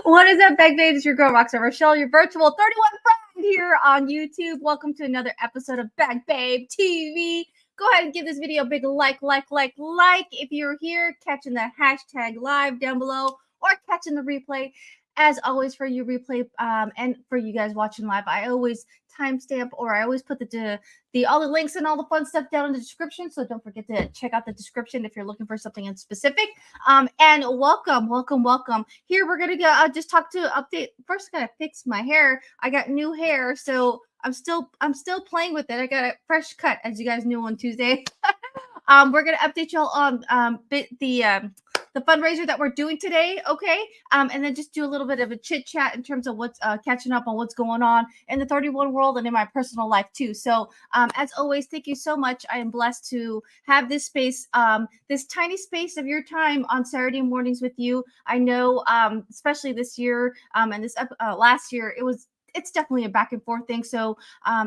What is up, Bag Babes? It's your girl, Rockstar Rochelle, your virtual 31 friend here on YouTube. Welcome to another episode of Bag Babe TV. Go ahead and give this video a big like if you're here catching the hashtag live down below or catching the replay. As always, for you replay and for you guys watching live, I always timestamp or I always put all the links and all the fun stuff down in the description. So don't forget to check out the description if you're looking for something in specific. And welcome. Here we're gonna go just talk to update. First, I gotta fix my hair. I got new hair, so I'm still playing with it. I got a fresh cut, as you guys knew, on Tuesday. We're gonna update y'all on the fundraiser that we're doing today, okay? And then just do a little bit of a chit chat in terms of what's catching up on what's going on in the 31 world and in my personal life too. So as always, thank you so much. I am blessed to have this space, this tiny space of your time on Saturday mornings with you. I know, especially this year and this last year, it's definitely a back and forth thing. So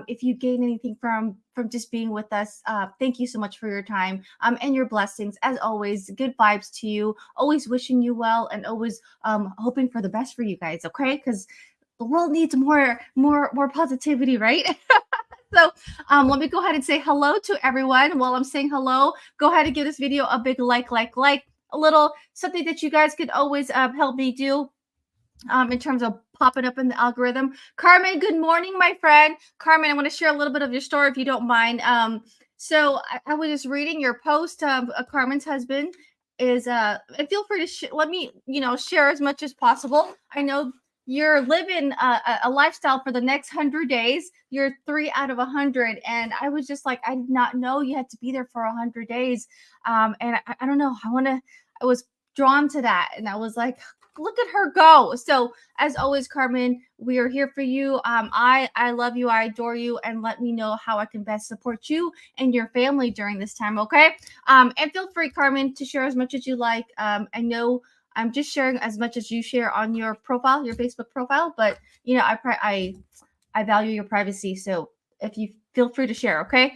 if you gain anything from just being with us, thank you so much for your time and your blessings. As always, good vibes to you. Always wishing you well and always hoping for the best for you guys. Okay, because the world needs more positivity, right? So let me go ahead and say hello to everyone. While I'm saying hello, go ahead and give this video a big like, a little something that you guys could always help me do. In terms of popping up in the algorithm. Carmen, good morning, my friend. Carmen, I want to share a little bit of your story if you don't mind. So I was just reading your post. Carmen's husband is and feel free to let me share as much as possible. I know you're living a lifestyle for the next 100 days. You're 3 out of 100, and I was just like, I did not know you had to be there for 100 days. And I don't know. I was drawn to that, and I was like, look at her go. So as always, Carmen, we are here for you. I love you. I adore you. And let me know how I can best support you and your family during this time. Okay. And feel free, Carmen, to share as much as you like. I know I'm just sharing as much as you share on your profile, your Facebook profile, but I value your privacy. So if you feel free to share. Okay.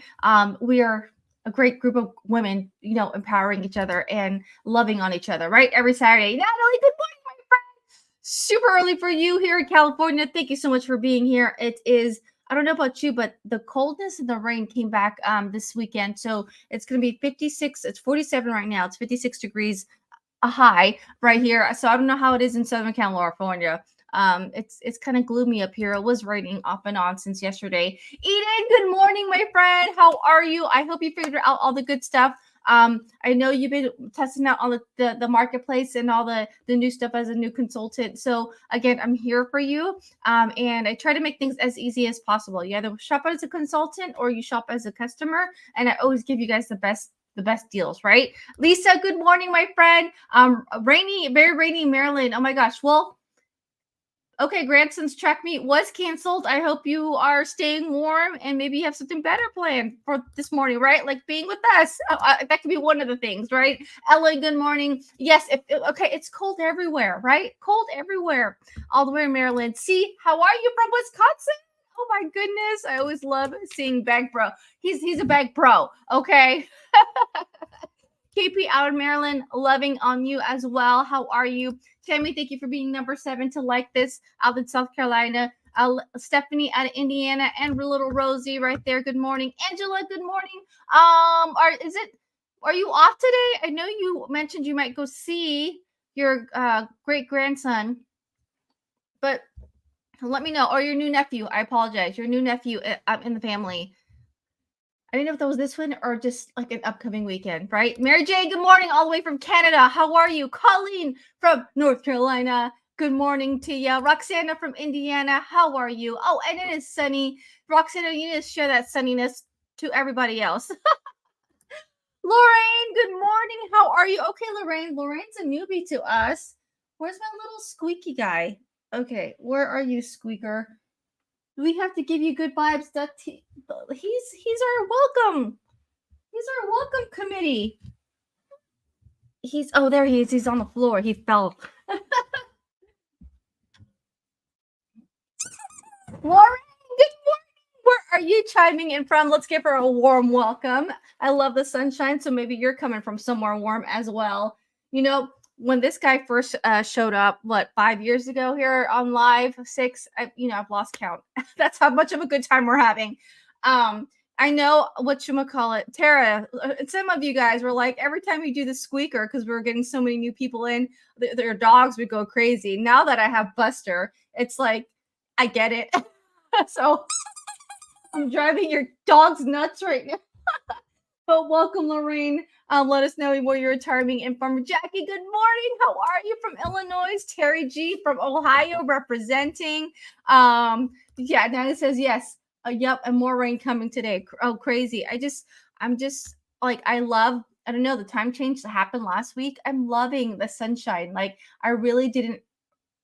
We are a great group of women, empowering each other and loving on each other, right? Every Saturday. Natalie, good morning, my friend. Super early for you here in California. Thank you so much for being here. It is, I don't know about you, but the coldness and the rain came back this weekend. So it's going to be 56. It's 47 right now. It's 56 degrees a high right here. So I don't know how it is in Southern California. It's kind of gloomy up here. It was raining off and on since yesterday. Eden, good morning, my friend. How are you? I hope you figured out all the good stuff. I know you've been testing out all the marketplace and all the new stuff as a new consultant. So again, I'm here for you. And I try to make things as easy as possible. You either shop as a consultant or you shop as a customer. And I always give you guys the best deals, right? Lisa, good morning, my friend. Very rainy Maryland. Oh my gosh. Well, okay, Granson's track meet was canceled. I hope you are staying warm and maybe you have something better planned for this morning, right? Like being with us. That could be one of the things, right? Ella, good morning. Yes, okay, it's cold everywhere, right? Cold everywhere, all the way in Maryland. See, how are you from Wisconsin? Oh my goodness, I always love seeing Bag Bro. He's a Bag Pro, okay? KP out of Maryland, loving on you as well. How are you? Tammy, thank you for being number 7 to like this out in South Carolina. Stephanie out of Indiana and little Rosie right there. Good morning. Angela, good morning. Are you off today? I know you mentioned you might go see your great grandson, but let me know. Or your new nephew. I apologize. Your new nephew in the family. I didn't know if that was this one or just like an upcoming weekend, right? Mary J, good morning, all the way from Canada. How are you? Colleen from North Carolina. Good morning to you. Roxana from Indiana. How are you? Oh, and it is sunny. Roxana, you need to share that sunniness to everybody else. Lorraine, good morning. How are you? Okay, Lorraine. Lorraine's a newbie to us. Where's my little squeaky guy? Okay, where are you, Squeaker? We have to give you good vibes. He's our welcome. He's our welcome committee. There he is. He's on the floor. He fell. Lauren, good morning. Where are you chiming in from? Let's give her a warm welcome. I love the sunshine, so maybe you're coming from somewhere warm as well. when this guy first showed up, what, 5 years ago here on live, six, I've lost count. That's how much of a good time we're having. I know what you call it, Tara. Some of you guys were like, every time you do the squeaker, because we were getting so many new people in, their dogs would go crazy. Now that I have Buster, it's like I get it. So I'm driving your dogs nuts right now. But welcome, Lorraine. Let us know where you're retiring in from. Jackie, good morning. How are you from Illinois? Terry G from Ohio representing. Yeah, Nana says yes. Yep, and more rain coming today. Oh, crazy. I'm just like, I don't know, the time change that happened last week. I'm loving the sunshine. Like, I really didn't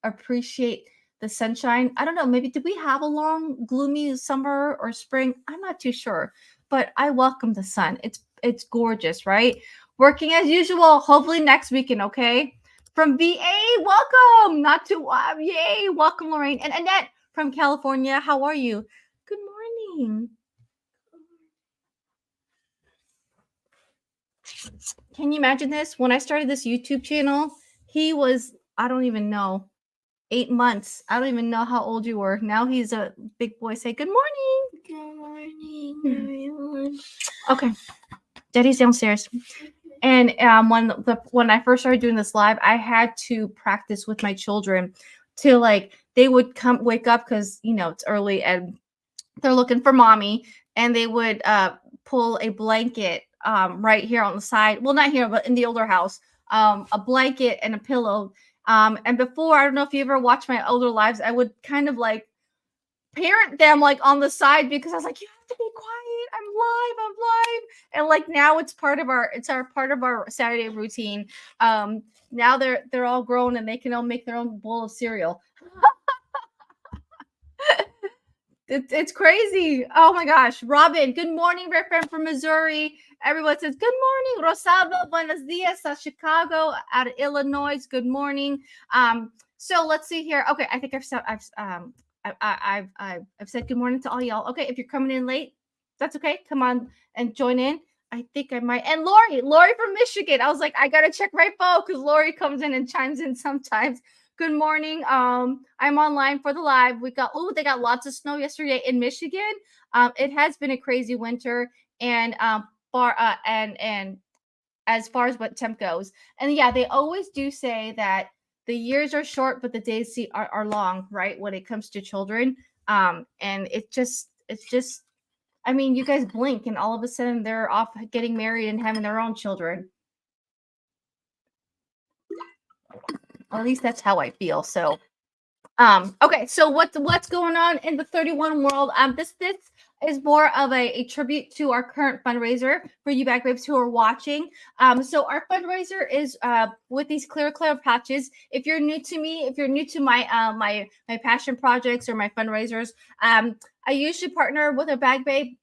appreciate the sunshine. I don't know, maybe did we have a long gloomy summer or spring? I'm not too sure, but I welcome the sun. It's gorgeous, right? Working as usual. Hopefully next weekend, okay? From VA, welcome. Not to yay, welcome Lorraine and Annette from California. How are you? Good morning. Can you imagine this? When I started this YouTube channel, he was, I don't even know, 8 months. I don't even know how old you were. Now he's a big boy. Say good morning. Good morning, everyone. Okay, Daddy's downstairs. And when I first started doing this live, I had to practice with my children to, like, they would come wake up because it's early and they're looking for mommy, and they would pull a blanket right here on the side. Well, not here, but in the older house, a blanket and a pillow. And before, I don't know if you ever watched my older lives, I would kind of like parent them like on the side because I was like, you have to be quiet. I'm live. And like now it's part of our Saturday routine. Now they're all grown and they can all make their own bowl of cereal. It's crazy. Oh my gosh. Robin, good morning, my friend from Missouri. Everyone says, good morning. Rosalba, buenos dias, Chicago, out of Illinois. Good morning. So let's see here. Okay, I think I've said good morning to all y'all. Okay, if you're coming in late, that's okay. Come on and join in. I think I might. And Lori from Michigan. I was like, I gotta check my phone because Lori comes in and chimes in sometimes. Good morning. I'm online for the live. They got lots of snow yesterday in Michigan. It has been a crazy winter, and and as far as what temp goes, and yeah, they always do say that the years are short, but the days are long, right? When it comes to children, and it's just, I mean, you guys blink, and all of a sudden they're off getting married and having their own children. At least that's how I feel. So, okay. So what's going on in the 31 world? This is more of a tribute to our current fundraiser for you bag babes who are watching. So our fundraiser is with these clear patches. If you're new to me, if you're new to my my passion projects or my fundraisers, I usually partner with a bag babe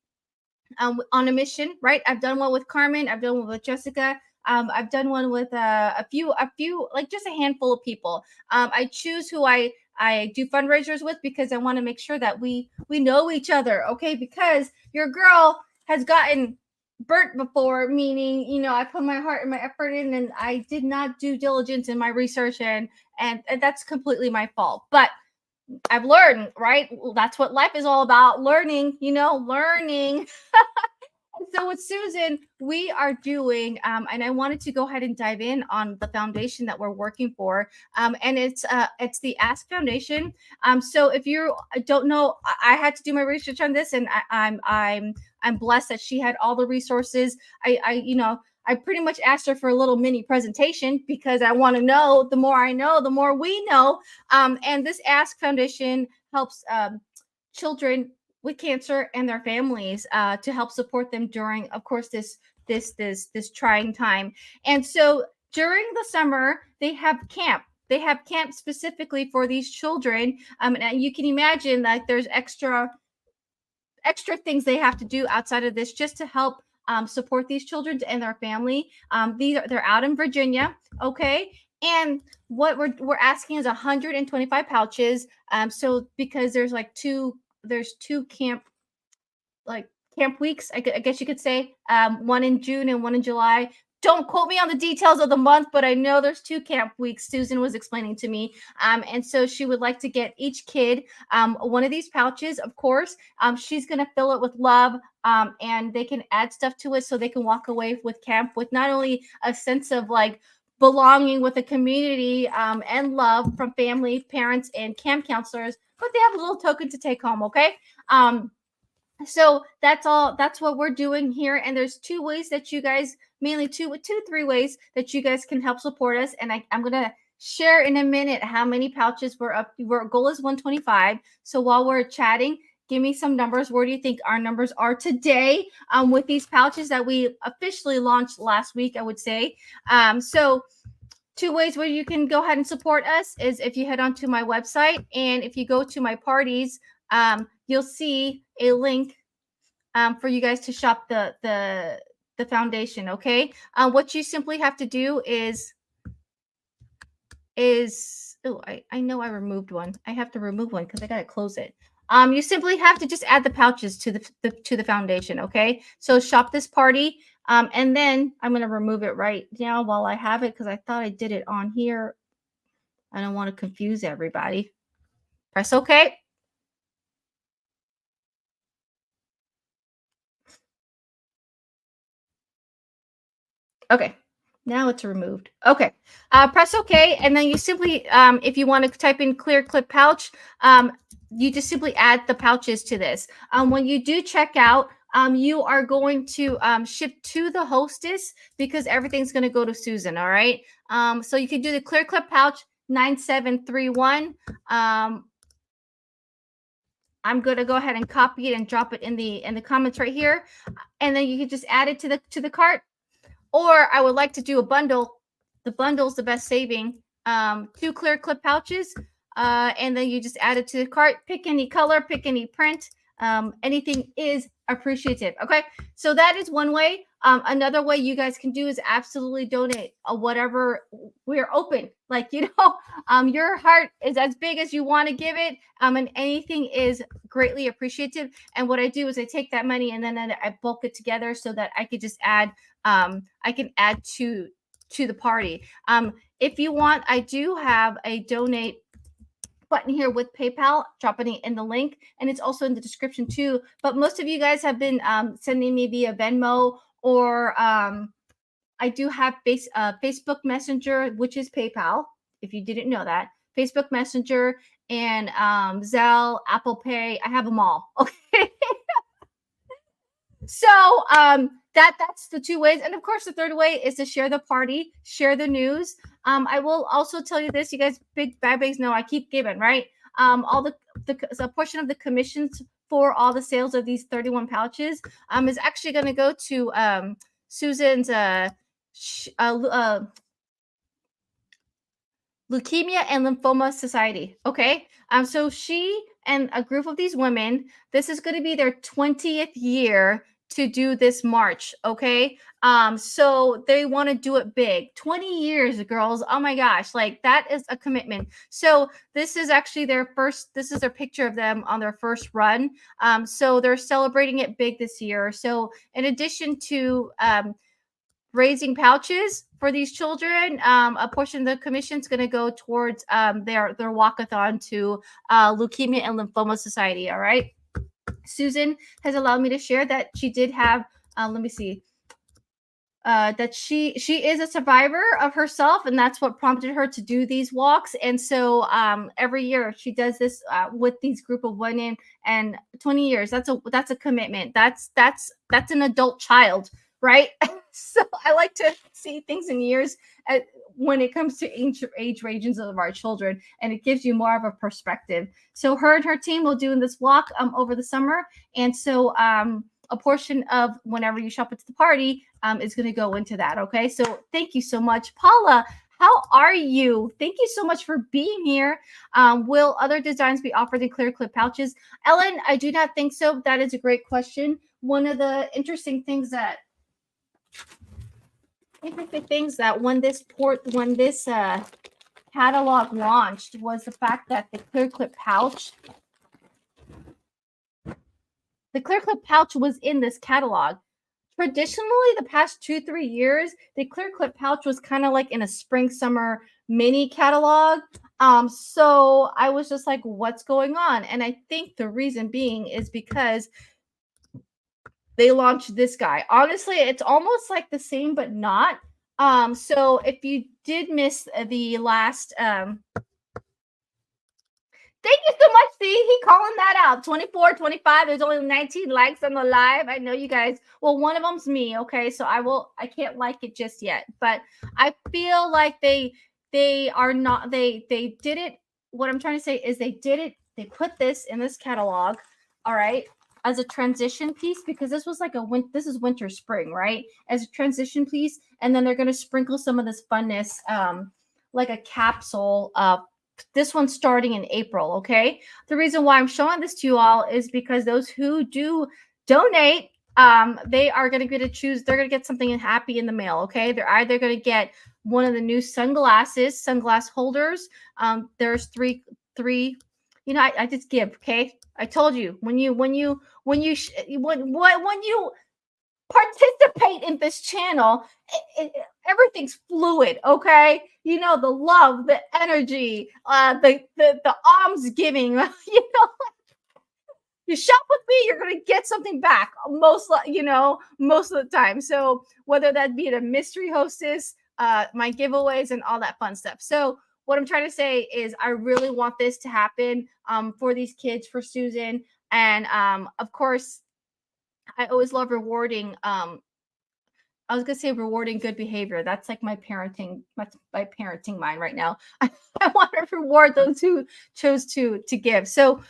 on a mission, right? I've done one with Carmen. I've done one with Jessica. I've done one with a few, like just a handful of people. I choose who I do fundraisers with because I want to make sure that we know each other, okay? Because your girl has gotten burnt before, meaning I put my heart and my effort in, and I did not do diligence in my research, and that's completely my fault. But I've learned, right? That's what life is all about, learning, learning. So with Susan, we are doing, and I wanted to go ahead and dive in on the foundation that we're working for, and it's the Ask Foundation. So if you don't know, I had to do my research on this, and I'm blessed that she had all the resources. I pretty much asked her for a little mini presentation because I want to know. The more I know, the more we know. And this Ask Foundation helps children with cancer and their families to help support them during, of course, this trying time. And so during the summer, they have camp. They have camp specifically for these children. And you can imagine that there's extra things they have to do outside of this just to help support these children and their family. They're out in Virginia, okay? And what we're asking is 125 pouches. So because there's two camp weeks, I guess you could say, one in June and one in July. don't quote me on the details of the month, but I know there's 2 camp weeks. Susan was explaining to me. And so she would like to get each kid one of these pouches, of course. She's going to fill it with love, and they can add stuff to it so they can walk away with camp with not only a sense of like belonging with a community and love from family, parents, and camp counselors, but they have a little token to take home. Okay. So that's all. That's what we're doing here. And there's 2 ways that you guys, mainly 3 ways that you guys can help support us. And I'm gonna share in a minute how many pouches we're up. Our goal is 125. So while we're chatting, give me some numbers. Where do you think our numbers are today with these pouches that we officially launched last week? I would say. So 2 ways where you can go ahead and support us is if you head onto my website, and if you go to my parties, you'll see a link for you guys to shop the foundation. Okay. What you simply have to do is oh, I know I removed one. I have to remove one because I gotta close it. You simply have to just add the pouches to the foundation. Okay. So shop this party. And then I'm gonna remove it right now while I have it because I thought I did it on here. I don't want to confuse everybody. Press OK. Okay. Now it's removed. Okay. Press OK. And then you simply, if you want to type in clear clip pouch, you just simply add the pouches to this. When you do check out, you are going to ship to the hostess because everything's going to go to Susan. All right. So you can do the clear clip pouch 9731. I'm going to go ahead and copy it and drop it in the comments right here. And then you can just add it to the cart. Or I would like to do a bundle. The bundle's the best saving. 2 clear clip pouches. And then you just add it to the cart. Pick any color, pick any print. Anything is appreciative. Okay. So that is one way. Another way you guys can do is absolutely donate whatever. We're open. Like, your heart is as big as you want to give it. And anything is greatly appreciative. And what I do is I take that money and then I bulk it together so that I could just add, I can add to the party. If you want, I do have a donate button here with PayPal, dropping it in the link, and it's also in the description too. But most of you guys have been sending me via Venmo, or I do have Facebook Messenger, which is PayPal, if you didn't know that. Facebook Messenger and Zelle, Apple Pay. I have them all. Okay. So that's the 2 ways. And of course, the 3rd way is to share the party, share the news. I will also tell you this, you guys, big bad bags know I keep giving, right? All a portion of the commissions for all the sales of these 31 pouches is actually going to go to Susan's Leukemia and Lymphoma Society. Okay. So she and a group of these women, this is going to be their 20th year to do this march. Okay. So they want to do it big. 20 years, girls. Oh my gosh. Like, that is a commitment. So this is actually this is their picture of them on their first run. So they're celebrating it big this year. So in addition to, raising pouches for these children, a portion of the commission is going to go towards their walkathon to Leukemia and Lymphoma Society. All right. Susan has allowed me to share that she did have, let me see, that she is a survivor of herself, and that's what prompted her to do these walks. And so every year she does this with these group of women, and 20 years, that's a commitment. That's an adult child, right? So I like to see things in years when it comes to age ranges of our children, and it gives you more of a perspective. So her and her team will do this walk over the summer, and so a portion of whenever you shop at the party is going to go into that. Okay. So thank you so much. Paula, how are you? Thank you so much for being here. Will other designs be offered in clear clip pouches? Ellen, I do not think so. That is a great question. One of the interesting things that when this catalog launched was the fact that the clear clip pouch was in this catalog. traditionally the past 2-3 years, the clear clip pouch was kind of like in a spring summer mini catalog. So I was just like, what's going on? And I think the reason being is because they launched this guy. Honestly, it's almost like the same but not. So if you did miss the last thank you so much. See, he calling that out. 24, 25. There's only 19 likes on the live. I know you guys. Well, one of them's me. Okay. So I can't like it just yet. But I feel like they are not, they did it. What I'm trying to say is they did it. They put this in this catalog. All right. As a transition piece, because this was like this is winter, spring, right? As a transition piece. And then they're going to sprinkle some of this funness, like a capsule, this one's starting in April, okay? The reason why I'm showing this to you all is because those who do donate, they are going to get to choose. They're going to get something happy in the mail, okay? They're either going to get one of the new sunglass holders. There's three. You know, I just give, okay? I told you when you participate in this channel, everything's fluid, okay? You know, the love, the energy, the alms giving, you know, you shop with me, you're gonna get something back most of the time. So whether that be a mystery hostess, my giveaways and all that fun stuff. So what I'm trying to say is I really want this to happen for these kids, for Susan, and of course I always love rewarding. I was gonna say rewarding good behavior. That's like my parenting, my parenting mind right now. I want to reward those who chose to give. So,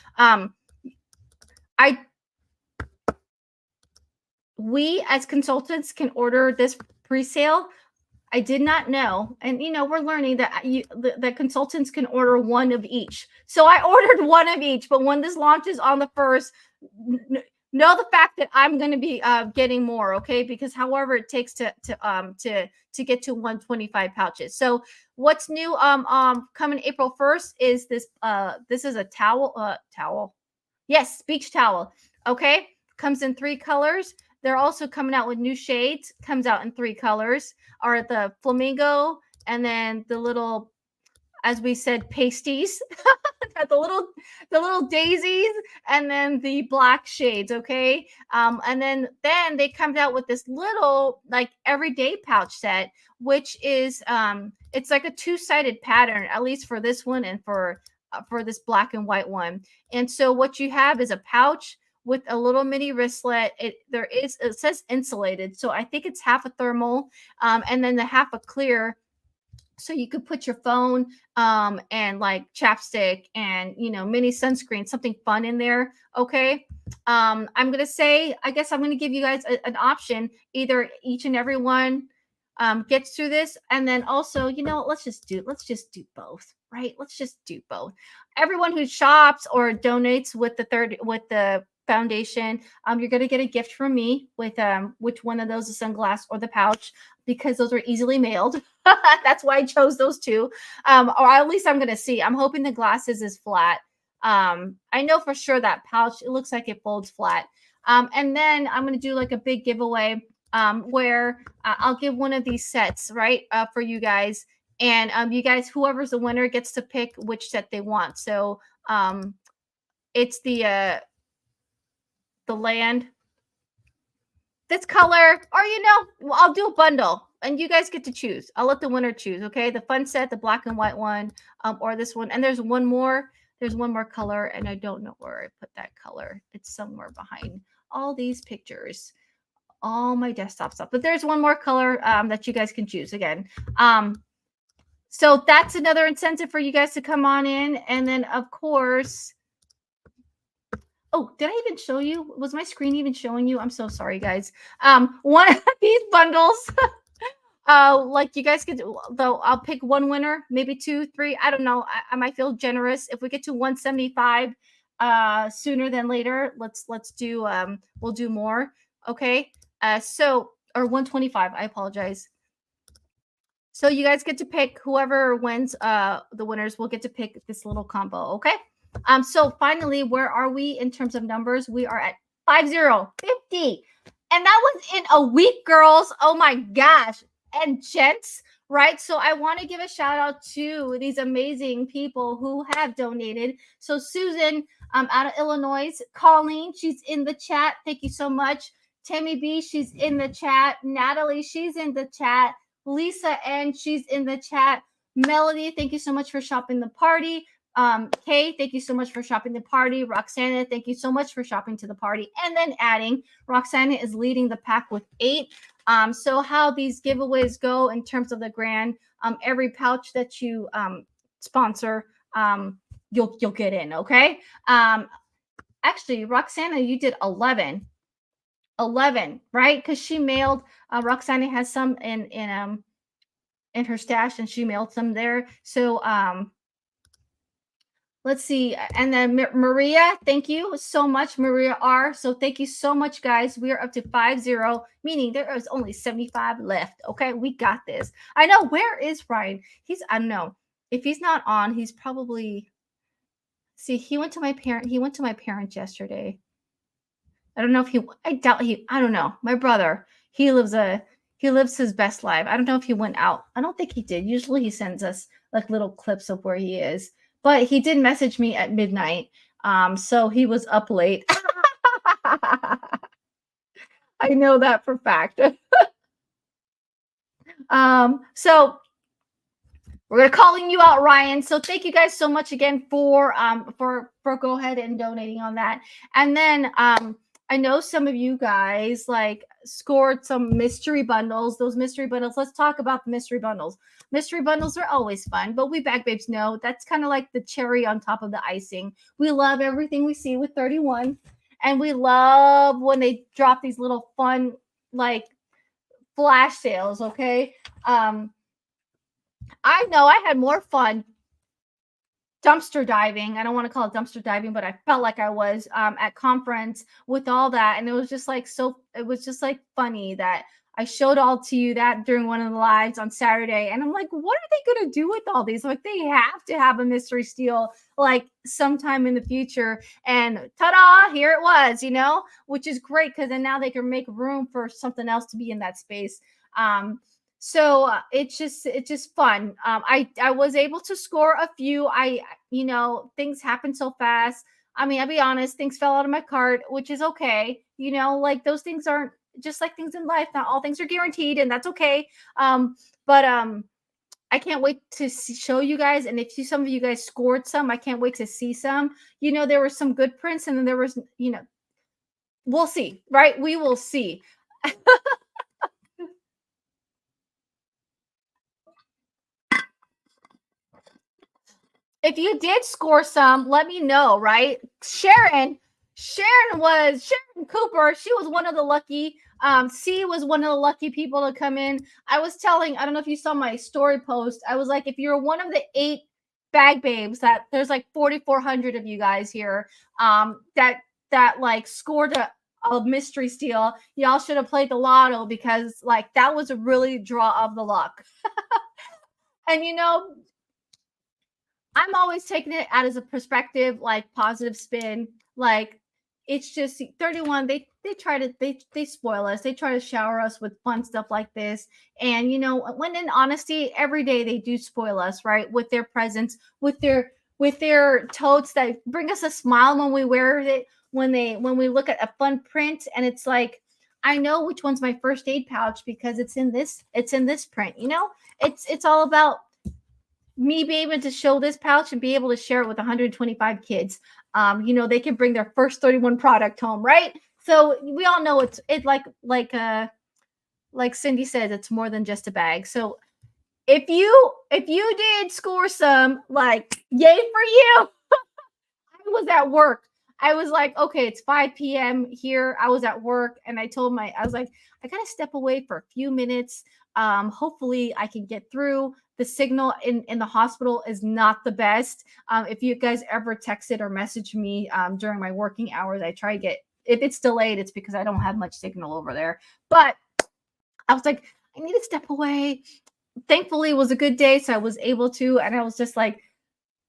we as consultants can order this pre-sale. I did not know, and we're learning that the consultants can order one of each. So I ordered one of each, but when this launches on the 1st, know the fact that I'm going to be getting more, okay? Because however it takes to get to 125 pouches. So what's new coming April 1st is this is a towel. Yes, beach towel. Okay? Comes in 3 colors. They're also coming out with new shades. Comes out in 3 colors. Are the flamingo and then the little, as we said, pasties. the little daisies and then the black shades, okay? And then they come out with this little like everyday pouch set, which is it's like a 2-sided pattern, at least for this one and for this black and white one. And so what you have is a pouch with a little mini wristlet. It says insulated, so I think it's half a thermal, and then the half a clear. So you could put your phone and like chapstick and mini sunscreen, something fun in there. Okay. I'm gonna say, I guess I'm gonna give you guys an option. Either each and every one gets through this, and then also, let's just do both, right? Let's just do both. Everyone who shops or donates with the foundation, you're gonna get a gift from me with which one of those, the sunglass or the pouch, because those are easily mailed. That's why I chose those two. Or at least I'm gonna see. I'm hoping the glasses is flat. I know for sure that pouch, it looks like it folds flat. And then I'm gonna do like a big giveaway where I'll give one of these sets, right, for you guys. And you guys, whoever's the winner gets to pick which set they want. So it's the land, this color, or I'll do a bundle and you guys get to choose. I'll let the winner choose, okay? The fun set, the black and white one, or this one. And there's one more color, and I don't know where I put that color. It's somewhere behind all these pictures, all my desktop stuff. But there's one more color that you guys can choose again. So that's another incentive for you guys to come on in. And then of course, oh, did I even show you? Was my screen even showing you? I'm so sorry, guys. One of these bundles, like you guys could, though, I'll pick one winner, maybe 2, 3. I don't know. I might feel generous if we get to 175 sooner than later. Let's do we'll do more. Okay. So, or 125. I apologize. So you guys get to pick whoever wins. The winners will get to pick this little combo. Okay. So finally, where are we in terms of numbers? We are at 50. And that was in a week, girls. Oh my gosh. And gents, right? So I want to give a shout out to these amazing people who have donated. So Susan, out of Illinois, Colleen, she's in the chat. Thank you so much. Tammy B, she's in the chat. Natalie, she's in the chat. Lisa N, she's in the chat. Melody, thank you so much for shopping the party. Kay, thank you so much for shopping the party. Roxana, thank you so much for shopping to the party. And then adding, Roxana is leading the pack with 8. So how these giveaways go in terms of the grand, every pouch that you sponsor, you'll get in, okay? Actually, Roxana, you did 11, right? Because she mailed. Roxana has some in her stash, and she mailed some there. So let's see. And then Maria, thank you so much, Maria R. So thank you so much, guys. We are up to 5-0, meaning there is only 75 left. Okay, we got this. I know. Where is Ryan? I don't know. If he's not on, he's probably. See, he went to my parents yesterday. I don't know if I doubt I don't know. My brother, he lives his best life. I don't know if he went out. I don't think he did. Usually he sends us like little clips of where he is. But he did message me at midnight. So he was up late. I know that for fact. So we're calling you out, Ryan. So thank you guys so much again for go ahead and donating on that. And then I know some of you guys like scored some mystery bundles. Those mystery bundles. Let's talk about the mystery bundles. Mystery bundles are always fun, but we Bag Babes know that's kind of like the cherry on top of the icing. We love everything we see with 31, and we love when they drop these little fun like flash sales. Okay. I know I had more fun dumpster diving. I don't want to call it dumpster diving, but I felt like I was at conference with all that. And it was just like it was just like funny that I showed all to you that during one of the lives on Saturday. And I'm like, what are they going to do with all these? Like, they have to have a mystery steal like sometime in the future. And ta-da, here it was, which is great because then now they can make room for something else to be in that space. So it's just fun. I was able to score a few. Things happen so fast. I mean, I'll be honest, things fell out of my cart, which is okay. Like those things aren't just like things in life. Not all things are guaranteed, and that's okay. But I can't wait to show you guys. And if some of you guys scored some, I can't wait to see some. There were some good prints, and then there was, we'll see, right? We will see. If you did score some, let me know, right? Sharon Cooper. She was one of the lucky. C was one of the lucky people to come in. I don't know if you saw my story post. I was like, if you're one of the 8 Bag Babes, that there's like 4,400 of you guys here, that like scored a mystery steal. Y'all should have played the lotto because like that was a really draw of the luck. And I'm always taking it out as a perspective, like positive spin. Like it's just 31. They spoil us. They try to shower us with fun stuff like this. And when in honesty, every day they do spoil us, right? With their presence, with their totes that bring us a smile when we wear it. When we look at a fun print, and it's like, I know which one's my first aid pouch because it's in this print. It's all about me being able to show this pouch and be able to share it with 125 kids. They can bring their first 31 product home, right? So we all know it's like Cindy says, it's more than just a bag. So if you did score some, like, yay for you. I was at work. I was like, okay, it's 5 p.m. here. I was at work, and I was like, I gotta step away for a few minutes. Hopefully I can get through. The signal in the hospital is not the best. If you guys ever texted or messaged me during my working hours, I try to get, if it's delayed, it's because I don't have much signal over there. But I was like, I need to step away. Thankfully, it was a good day, so I was able to, and I was just like,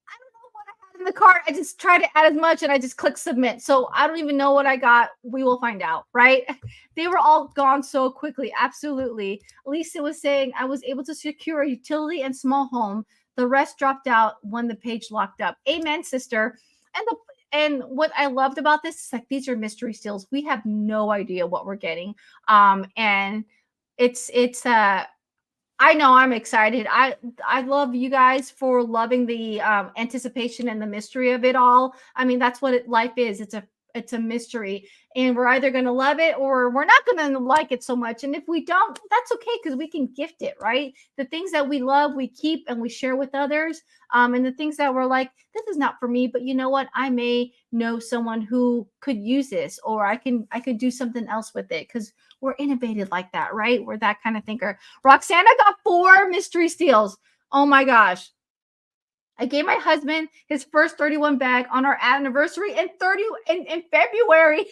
I don't know what I had in the cart, I just try to add as much and I just click submit. So I don't even know what I got. We will find out, right? They were all gone so quickly. Absolutely. Lisa was saying I was able to secure a utility and small home. The rest dropped out when the page locked up. Amen, sister. And what I loved about this is like these are mystery steals. We have no idea what we're getting. And it's I know I'm excited. I love you guys for loving the anticipation and the mystery of it all. I mean, that's what life is. It's a mystery, and we're either going to love it or we're not going to like it so much. And if we don't, that's okay because we can gift it, right? The things that we love, we keep and we share with others. And the things that we're like, this is not for me, but you know what? I may know someone who could use this, or I could do something else with it because we're innovative like that, right? We're that kind of thinker. Roxana got 4 mystery steals. Oh my gosh. I gave my husband his first 31 bag on our anniversary in February.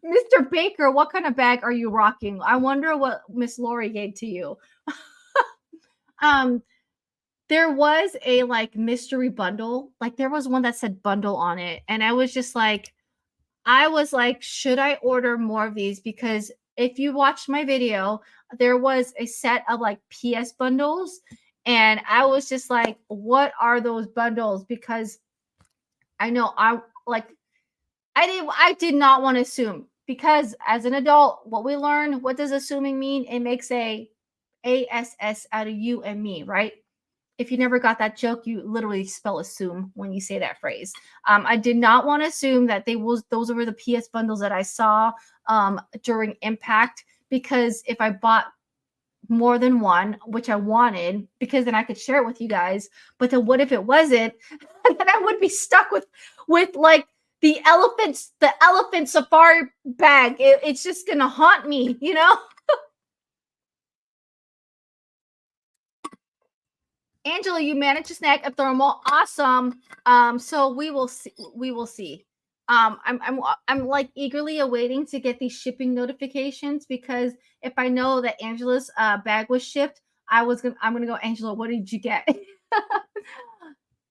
Mr. Baker, what kind of bag are you rocking? I wonder what Miss Lori gave to you. There was a like mystery bundle. Like there was one that said bundle on it. And I was like, should I order more of these? Because if you watched my video, there was a set of like PS bundles. And I was just like, what are those bundles? Because I know I did not want to assume because as an adult, what we learn, what does assuming mean? It makes a ASS out of you and me, right? If you never got that joke, you literally spell assume when you say that phrase. I did not want to assume that those were the PS bundles that I saw during Impact, because if I bought more than one, which I wanted, because then I could share it with you guys. But then what if it wasn't? And then I would be stuck with like the elephant safari bag. It's just gonna haunt me, you know? Angela, you managed to snag a thermal. Awesome. So we will see. We will see. I'm like eagerly awaiting to get these shipping notifications, because if I know that Angela's bag was shipped, I'm gonna go, Angela, what did you get?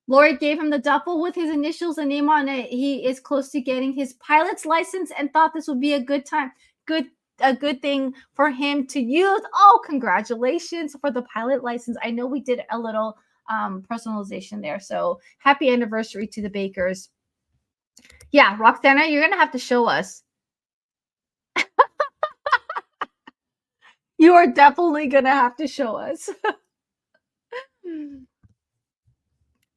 Lori gave him the duffel with his initials and name on it. He is close to getting his pilot's license and thought this would be a good thing for him to use. Oh, congratulations for the pilot license. I know we did a little personalization there. So happy anniversary to the Bakers. Yeah, Roxana, you're going to have to show us. You are definitely going to have to show us.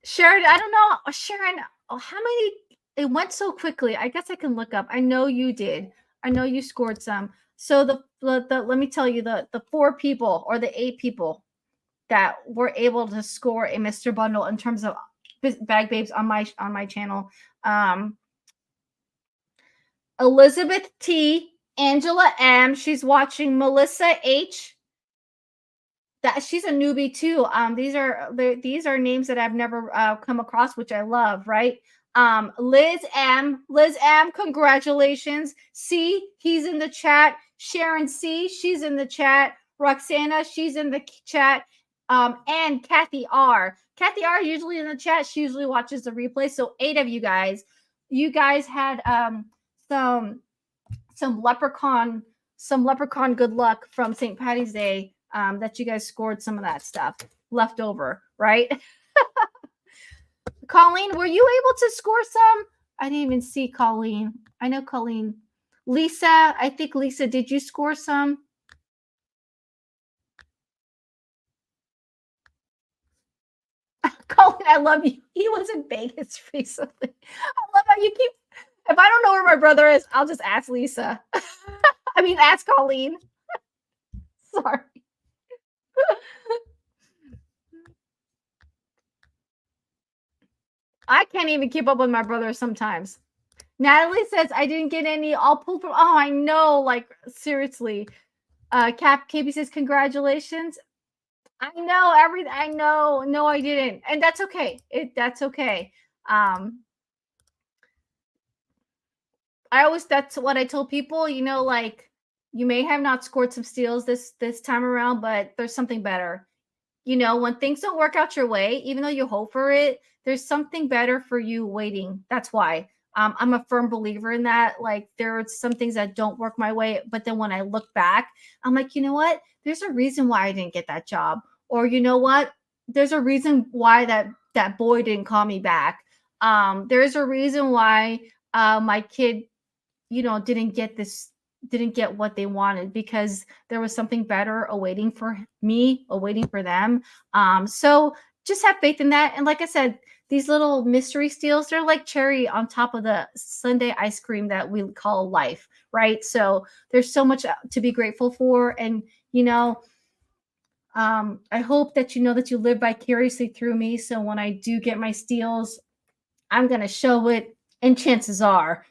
Sharon, I don't know. Sharon, how many? It went so quickly. I guess I can look up. I know you did. I know you scored some. So the let me tell you the 4 people or the 8 people that were able to score a Mr. Bundle in terms of bag babes on my channel. Elizabeth T, Angela M, she's watching. Melissa H, that she's a newbie too. These are names that I've never come across, which I love, right? Liz M, congratulations. C, he's in the chat. Sharon C, she's in the chat. Roxana, she's in the chat. And Kathy R. Kathy R usually in the chat. She usually watches the replay. So 8 of you guys had some leprechaun good luck from St. Patty's Day, that you guys scored some of that stuff left over, right? Colleen, were you able to score some? I didn't even see Colleen. I know Colleen. Lisa, I think Lisa, did you score some? Colleen, I love you. He was in Vegas recently. I love how you keep. If I don't know where my brother is, I'll just ask Lisa. I mean, ask Colleen. Sorry. I can't even keep up with my brother sometimes. Natalie says, I didn't get any. I'll pull from. Oh, I know. Like, seriously. KB says, congratulations. I know everything. I know. No, I didn't. And that's okay. That's okay. That's what I told people, you know, like, you may have not scored some steals this time around, but there's something better. when things don't work out your way, even though you hope for it, there's something better for you waiting. That's why. I'm a firm believer in that. Like, there are some things that don't work my way, but then when I look back, I'm like, you know what? There's a reason why I didn't get that job, or you know what? There's a reason why that boy didn't call me back. There's a reason why my kid, didn't get what they wanted, because there was something better awaiting for me, awaiting for them. So just have faith in that. And like I said, these little mystery steals, they're like cherry on top of the sundae ice cream that we call life, right? So there's so much to be grateful for. And I hope that you know that you live vicariously through me. So when I do get my steals, I'm going to show it. And chances are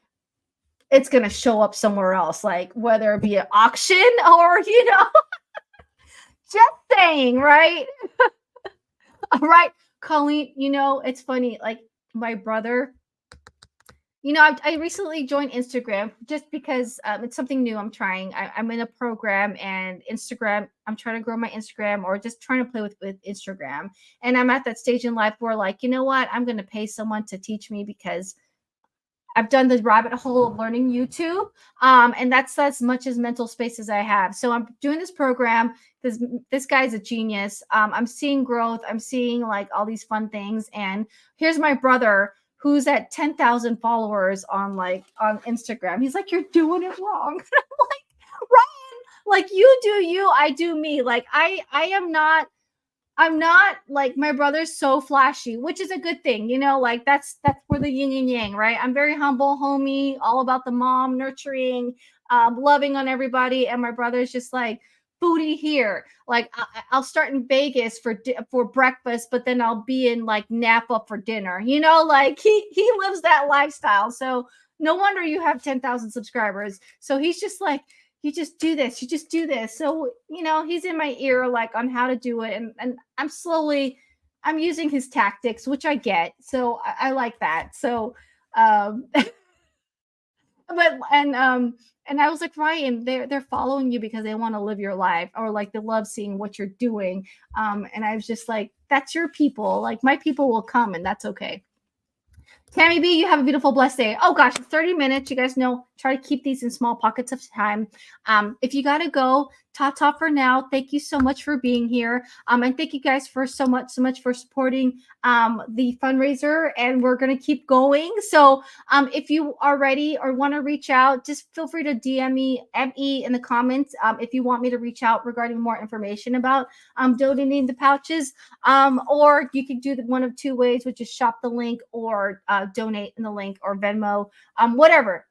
it's going to show up somewhere else, like whether it be an auction or, just saying, right? Right. Colleen, it's funny. Like, my brother, I recently joined Instagram just because it's something new I'm trying. I'm in a program, and Instagram, I'm trying to grow my Instagram, or just trying to play with Instagram. And I'm at that stage in life where, like, you know what? I'm going to pay someone to teach me, because I've done the rabbit hole of learning YouTube. And that's as much as mental space as I have. So I'm doing this program. This guy's a genius. I'm seeing growth. I'm seeing like all these fun things. And here's my brother, who's at 10,000 followers on Instagram. He's like, "You're doing it wrong." I'm like, "Ryan, like, you do you, I do me." Like, I'm not like, my brother's so flashy, which is a good thing, like that's where the yin and yang, right? I'm very humble, homie, all about the mom, nurturing, loving on everybody, and my brother's just like, booty here. Like, I'll start in Vegas for breakfast, but then I'll be in like Napa for dinner. Like, he lives that lifestyle. So no wonder you have 10,000 subscribers. So he's just like, you just do this, you just do this. So he's in my ear, like, on how to do it, and I'm using his tactics, which I get. So I like that. So but and I was like, "Ryan, they're following you because they want to live your life, or like they love seeing what you're doing." And I was just like, "That's your people. Like, my people will come, and that's okay." Tammy B, you have a beautiful, blessed day. Oh gosh, 30 minutes. You guys know, try to keep these in small pockets of time. If you got to go, ta for now. Thank you so much for being here. And thank you guys for so much for supporting the fundraiser. And we're going to keep going. So if you are ready or want to reach out, just feel free to DM me, ME, in the comments if you want me to reach out regarding more information about donating the pouches. Or you can do one of two ways, which is shop the link, or donate in the link, or Venmo, whatever.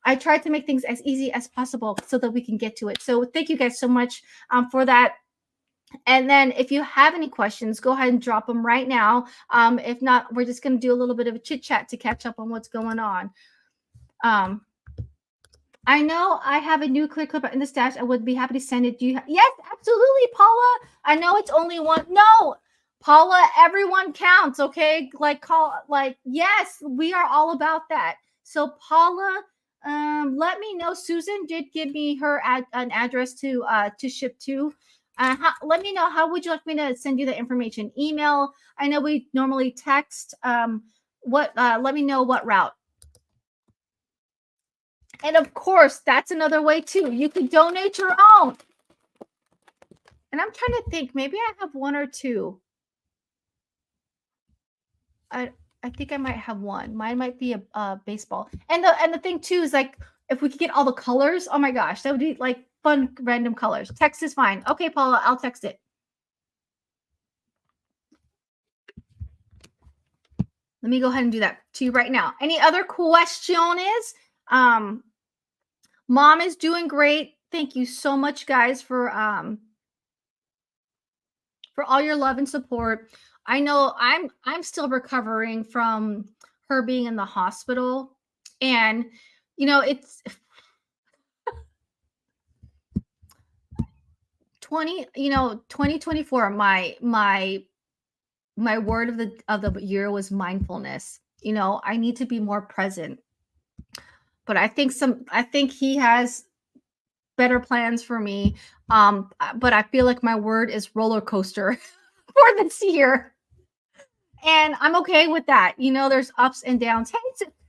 I tried to make things as easy as possible so that we can get to it. So thank you guys so much for that. And then if you have any questions, go ahead and drop them right now. If not, we're just going to do a little bit of a chit chat to catch up on what's going on. I know I have a new clear clip in the stash. I would be happy to send it. Do you? Yes, absolutely, Paula. I know it's only one. No, Paula, everyone counts. Okay, yes, we are all about that. So Paula, let me know. Susan did give me her an address to ship to. Let me know, how would you like me to send you the information? Email. I know we normally text. Let me know what route. And of course, that's another way too. You can donate your own. And I'm trying to think, maybe I have one or two. I think I might have one. Mine might be a baseball. And the thing too is, like, if we could get all the colors, oh my gosh, that would be like fun random colors. Text is fine. Okay, Paula, I'll text it. Let me go ahead and do that to you right now. Any other questions? Mom is doing great. Thank you so much, guys, for all your love and support. I know I'm still recovering from her being in the hospital, and it's 2024. My word of the year was mindfulness. I need to be more present. But I think he has better plans for me. But I feel like my word is roller coaster. for this year. And I'm okay with that. There's ups and downs. Hey,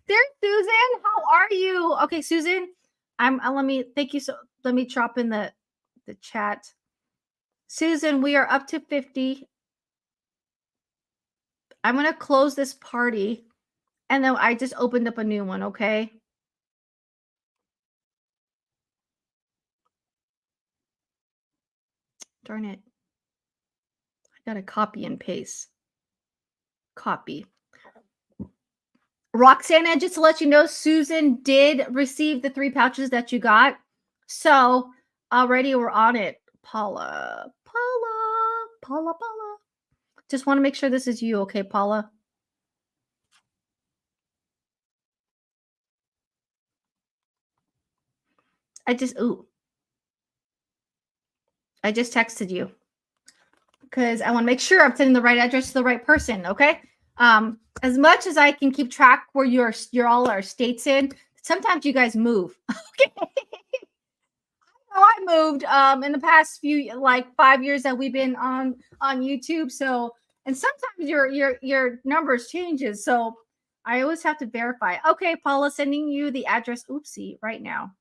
there's Susan. How are you? Okay, Susan. Let me thank you. So let me drop in the chat. Susan, we are up to 50. I'm gonna close this party, and then I just opened up a new one. Okay. Darn it. I gotta copy and paste. Copy. Roxana, just to let you know, Susan did receive the 3 pouches that you got. So already we're on it. Paula. Just want to make sure this is you, okay, Paula? I just texted you because I want to make sure I'm sending the right address to the right person, okay? As much as I can keep track where you're all our states in, sometimes you guys move. Okay. I moved in the past few like 5 years that we've been on YouTube. So, and sometimes your numbers changes. So I always have to verify. Okay, Paula, sending you the address. Oopsie, right now.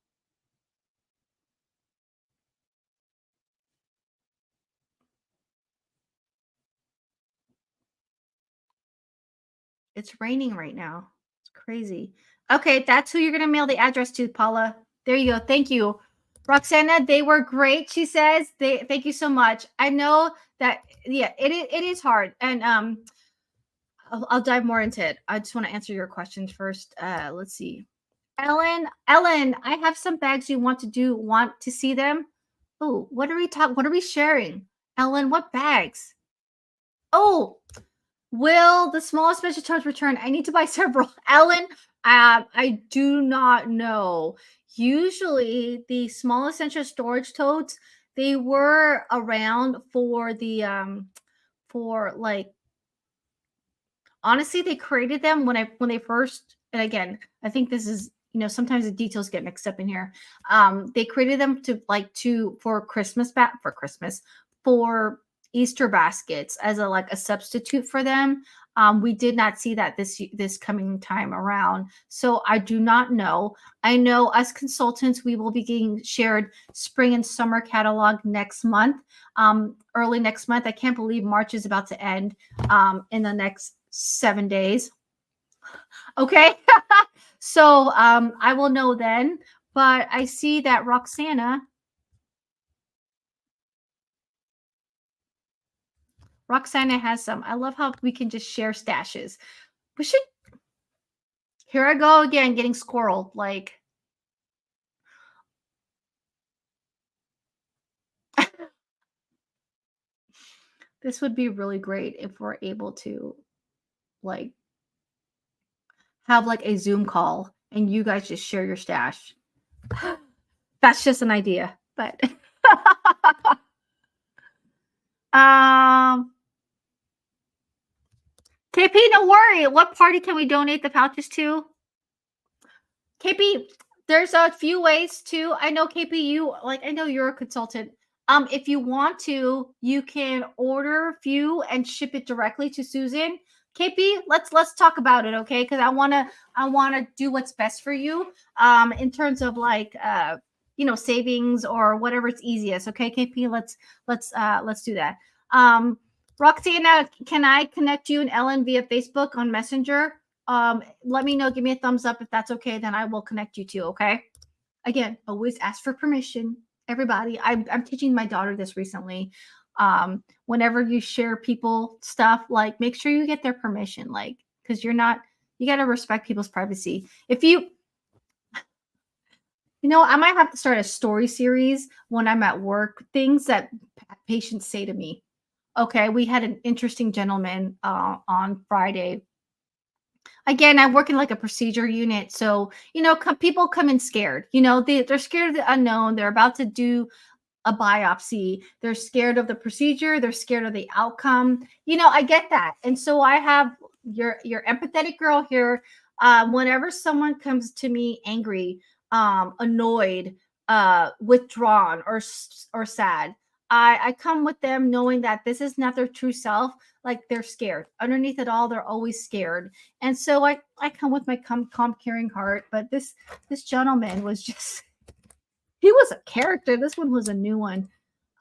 It's raining right now. It's crazy. Okay, that's who you're gonna mail the address to, Paula. There you go. Thank you. Roxana, they were great. She says, thank you so much. I know that it is hard. And I'll dive more into it. I just want to answer your questions first. Let's see. Ellen, I have some bags you want to see them. Oh, what are we sharing? Ellen, what bags? Oh, will the smallest special charge return? I need to buy several. Ellen, I do not know. Usually the small essential storage totes, they were around for the for like honestly, they created them when they first, and again, I think this is, sometimes the details get mixed up in here. They created them for Christmas for Easter baskets as a substitute for them. We did not see that this coming time around, so I do not know. I know us consultants, we will be getting shared spring and summer catalog next month, early next month. I can't believe March is about to end in the next 7 days. Okay. So I will know then. But I see that Roxana has some. I love how we can just share stashes. We should. Here I go again, getting squirreled. Like, this would be really great if we're able to, like, have like a Zoom call and you guys just share your stash. That's just an idea, but KP, don't worry. What party can we donate the pouches to? KP, there's a few ways to. I know KP, I know you're a consultant. If you want to, you can order a few and ship it directly to Susan. KP, let's talk about it, okay? Because I wanna do what's best for you. In terms of savings or whatever's easiest. Okay, KP, let's do that. Roxana, can I connect you and Ellen via Facebook on Messenger? Let me know. Give me a thumbs up if that's okay. Then I will connect you two. Okay. Again, always ask for permission. Everybody, I'm teaching my daughter this recently. Whenever you share people stuff, like make sure you get their permission, because you got to respect people's privacy. If I might have to start a story series when I'm at work, things that patients say to me. Okay, we had an interesting gentleman on Friday. Again, I work in like a procedure unit. So, people come in scared. They're scared of the unknown. They're about to do a biopsy. They're scared of the procedure. They're scared of the outcome. I get that. And so I have your empathetic girl here. Whenever someone comes to me angry, annoyed, withdrawn, or sad, I come with them knowing that this is not their true self. Like they're scared. Underneath it all, they're always scared. And so I come with my calm, caring heart. But this gentleman was just he was a character. This one was a new one.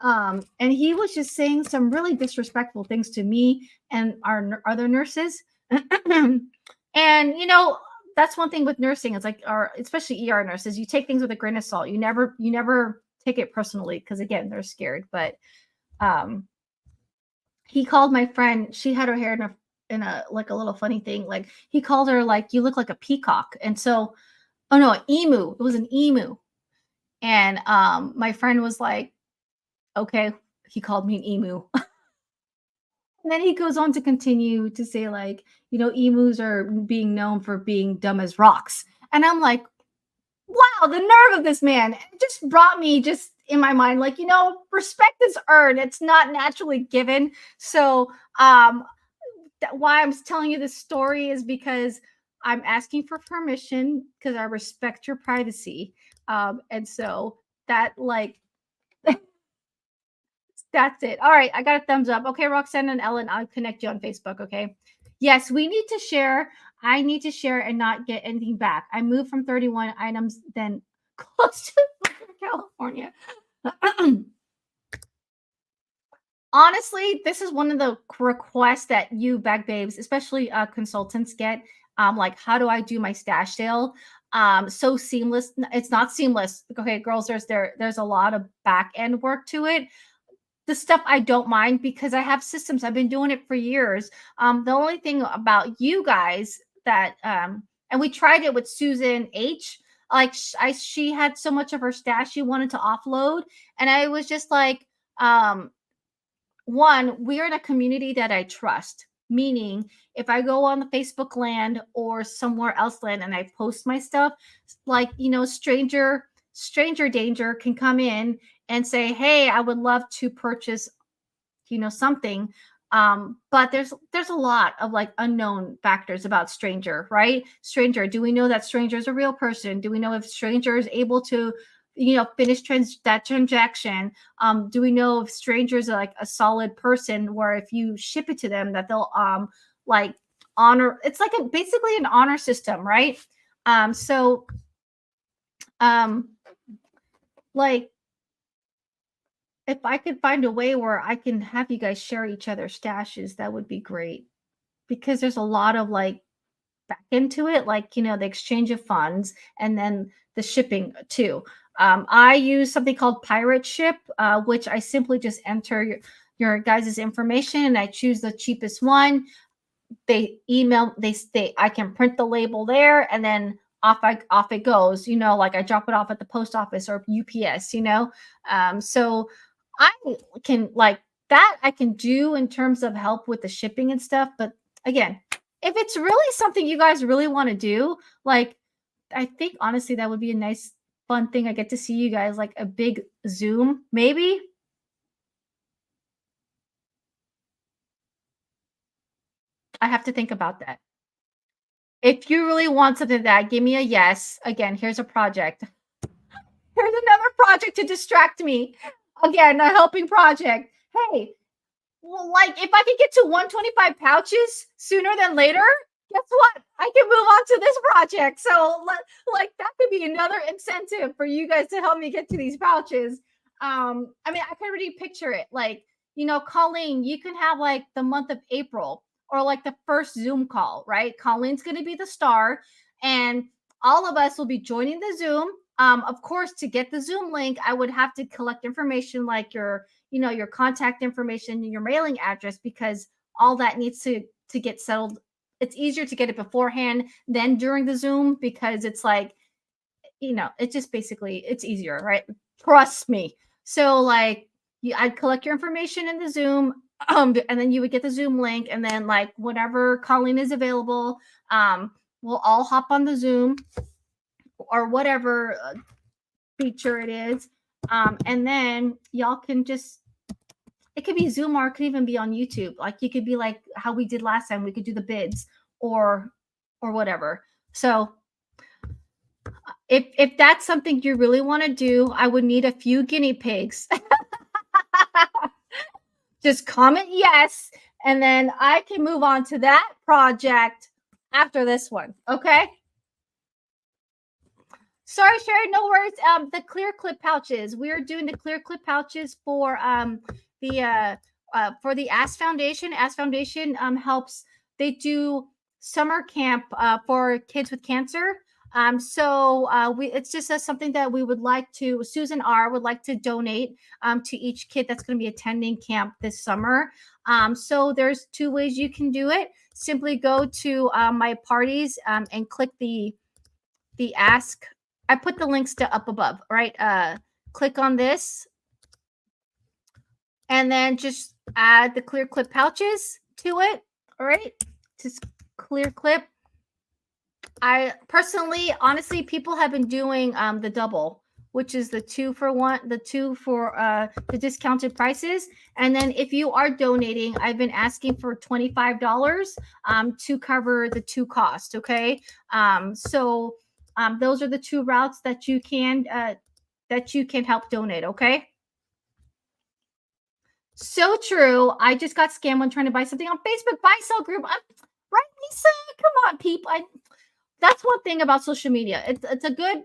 And he was just saying some really disrespectful things to me and our other nurses. And that's one thing with nursing. It's like, or especially ER nurses, you take things with a grain of salt. You never take it personally because again, they're scared. But um, he called my friend. She had her hair in a like a little funny thing. Like he called her like you look like a peacock. And so, oh no, an emu. It was an emu. And my friend was like, okay, he called me an emu. And then he goes on to continue to say, like, emus are being known for being dumb as rocks. And I'm like, wow, the nerve of this man. It just brought me just in my mind, like, respect is earned. It's not naturally given. So why I'm telling you this story is because I'm asking for permission because I respect your privacy. And so that like that's it. All right, I got a thumbs up. Okay, Roxanne and Ellen, I'll connect you on Facebook. Okay. Yes, we need to share. I need to share and not get anything back. I moved from 31 items, then close to California. Honestly, this is one of the requests that you bag babes, especially consultants, get. Like, how do I do my stash sale? So seamless. It's not seamless. Okay, girls, there's a lot of back end work to it. The stuff I don't mind because I have systems. I've been doing it for years. The only thing about you guys that and we tried it with Susan H. Like she had so much of her stash she wanted to offload, and I was just like, one, we're in a community that I trust. Meaning, if I go on the Facebook land or somewhere else land and I post my stuff, like stranger danger can come in and say, "Hey, I would love to purchase, something." But there's a lot of like unknown factors about stranger, right? Stranger, do we know that stranger is a real person? Do we know if stranger is able to finish that transaction? Do we know if strangers are like a solid person where if you ship it to them that they'll like honor? It's like basically an honor system, right? So um like if I could find a way where I can have you guys share each other's stashes, that would be great. Because there's a lot of like back into it, like the exchange of funds and then the shipping too. I use something called Pirate Ship, which I simply just enter your guys' information and I choose the cheapest one. They email, they I can print the label there and then off it goes. Like I drop it off at the post office or UPS. So I can like that I can do in terms of help with the shipping and stuff. But again, if it's really something you guys really want to do, like I think honestly that would be a nice fun thing. I get to see you guys like a big Zoom, maybe. I have to think about that. If you really want something like that, give me a yes. Again, here's a project. Here's another project to distract me. Again, a helping project. Hey, well, like if I could get to 125 pouches sooner than later, guess what? I can move on to this project. So like that could be another incentive for you guys to help me get to these pouches. I mean, I can already picture it. Like, Colleen, you can have like the month of April or like the first Zoom call, right? Colleen's gonna be the star, and all of us will be joining the Zoom. Of course, to get the Zoom link, I would have to collect information like your contact information and your mailing address because all that needs to get settled. It's easier to get it beforehand than during the Zoom because it's like it's just basically it's easier, right? Trust me. So like I'd collect your information in the Zoom, and then you would get the Zoom link, and then like whenever Colleen is available, we'll all hop on the Zoom or whatever feature it is, and then y'all can just it could be Zoom or it could even be on YouTube. Like you could be like how we did last time. We could do the bids or whatever. So if that's something you really want to do, I would need a few guinea pigs. Just comment yes, and then I can move on to that project after this one. Okay. Sorry, Sherry, no worries. The clear clip pouches. We're doing the clear clip pouches the for the Ask Foundation. Ask Foundation helps. They do summer camp for kids with cancer. We it's just something that we would like to. Susan R would like to donate to each kid that's going to be attending camp this summer. So there's two ways you can do it. Simply go to my parties and click the ask. I put the links to up above, right? Click on this and then just add the clear clip pouches to it. All right. Just clear clip. I personally, honestly, people have been doing the double, which is the 2 for 1, the 2 for the discounted prices. And then if you are donating, I've been asking for $25 to cover the 2 costs. Okay. Those are the 2 routes that you can help donate. Okay. So true. I just got scammed when trying to buy something on Facebook buy sell group. Right, Lisa? Come on, people. That's one thing about social media. It's a good,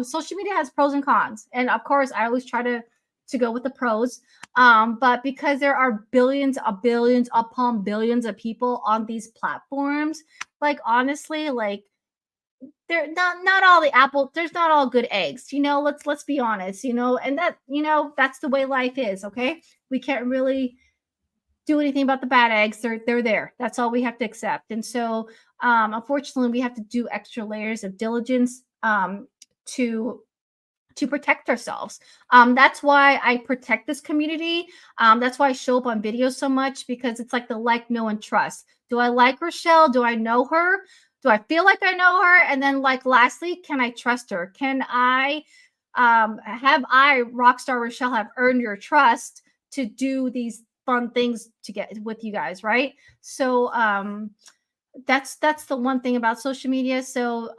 social media has pros and cons. And of course, I always try to go with the pros. But because there are billions upon billions of people on these platforms, like honestly, like they're not all the apple, there's not all good eggs. Let's be honest, and that's the way life is, okay? We can't really do anything about the bad eggs. They're there. That's all we have to accept. And so, unfortunately, we have to do extra layers of diligence to protect ourselves. That's why I protect this community. That's why I show up on videos so much, because it's like the like, know, and trust. Do I like Rochelle? Do I know her? Do I feel like I know her? And then, like, lastly, can I trust her? Can I Rockstar Rochelle, have earned your trust to do these fun things to get with you guys, right? So that's the one thing about social media. So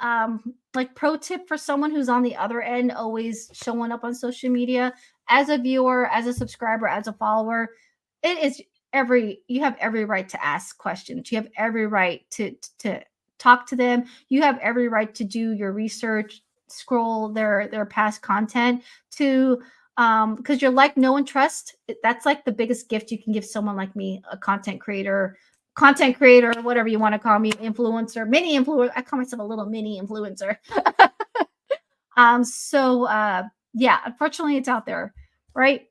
like, pro tip for someone who's on the other end, always showing up on social media, as a viewer, as a subscriber, as a follower, it is you have every right to ask questions. You have every right to talk to them. You have every right to do your research, scroll their past content, to because you're like, know, and trust. That's like the biggest gift you can give someone like me, a content creator, whatever you want to call me, influencer, mini influencer. I call myself a little mini influencer. Yeah, unfortunately it's out there, right?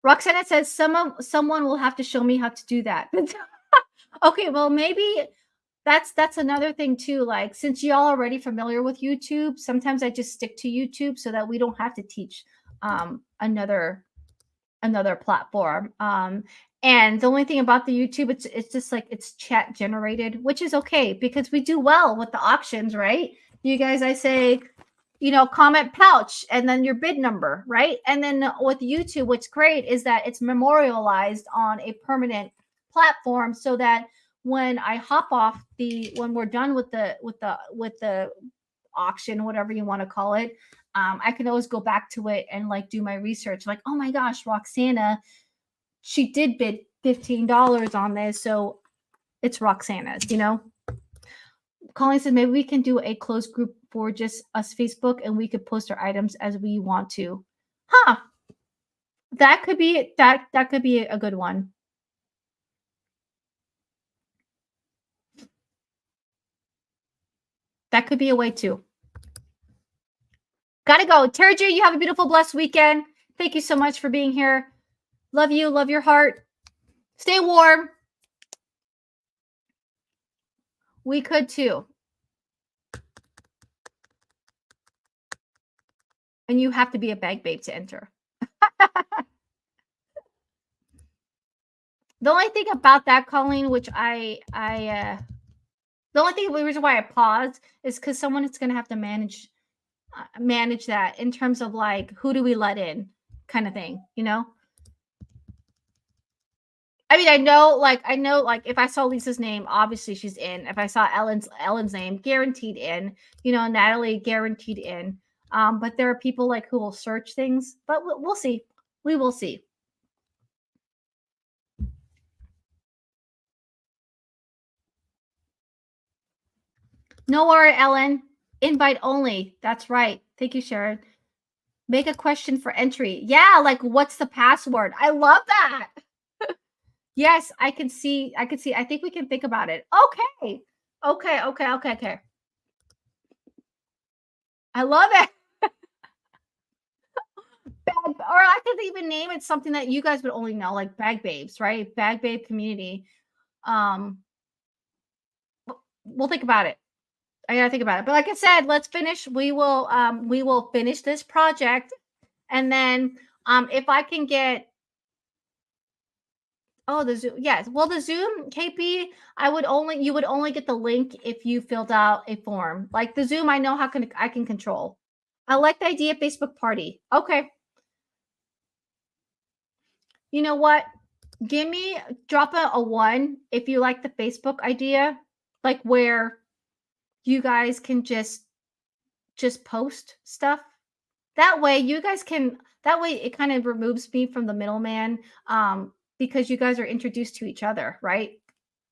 Roxana says someone will have to show me how to do that. Okay, well, maybe that's another thing too. Like, since y'all are already familiar with YouTube, sometimes I just stick to YouTube so that we don't have to teach another platform. And the only thing about the YouTube, it's just like, it's chat generated, which is okay, because we do well with the auctions, right? You guys, I say, comment pouch and then your bid number, right? And then with YouTube, what's great is that it's memorialized on a permanent platform, so that when I hop off when we're done with the auction, whatever you want to call it, I can always go back to it and like do my research. Like, oh my gosh, Roxana, she did bid $15 on this, so it's Roxana's. Colleen said maybe we can do a closed group for just us Facebook, and we could post our items as we want to. Huh? That could be a good one. That could be a way too. Gotta go. Tara J, you have a beautiful, blessed weekend. Thank you so much for being here. Love you. Love your heart. Stay warm. We could too. And you have to be a bag babe to enter. The only thing about that, Colleen, which the reason why I paused is because someone is going to have to manage that in terms of like, who do we let in, kind of thing, I mean, I know, like, if I saw Lisa's name, obviously she's in. If I saw Ellen's name, guaranteed in. Natalie, guaranteed in. But there are people like who will search things, but we'll see. We will see. No worry, Ellen. Invite only. That's right. Thank you, Sharon. Make a question for entry. Yeah, like what's the password? I love that. Yes, I can see. I can see. I think we can think about it. Okay. Okay. Okay. Okay. Okay. I love it. Or I could even name it something that you guys would only know, like Bag Babes, right? Bag Babe community. Um, we'll think about it. I gotta think about it. But like I said, let's finish. We will finish this project, and then if I can get the Zoom, yes. Well, the Zoom KP, you would only get the link if you filled out a form. Like the Zoom, I can control. I like the idea of Facebook party. Okay. You know what? Drop a one if you like the Facebook idea, like where you guys can just post stuff. That way you guys can that way it kind of removes me from the middleman, because you guys are introduced to each other, right?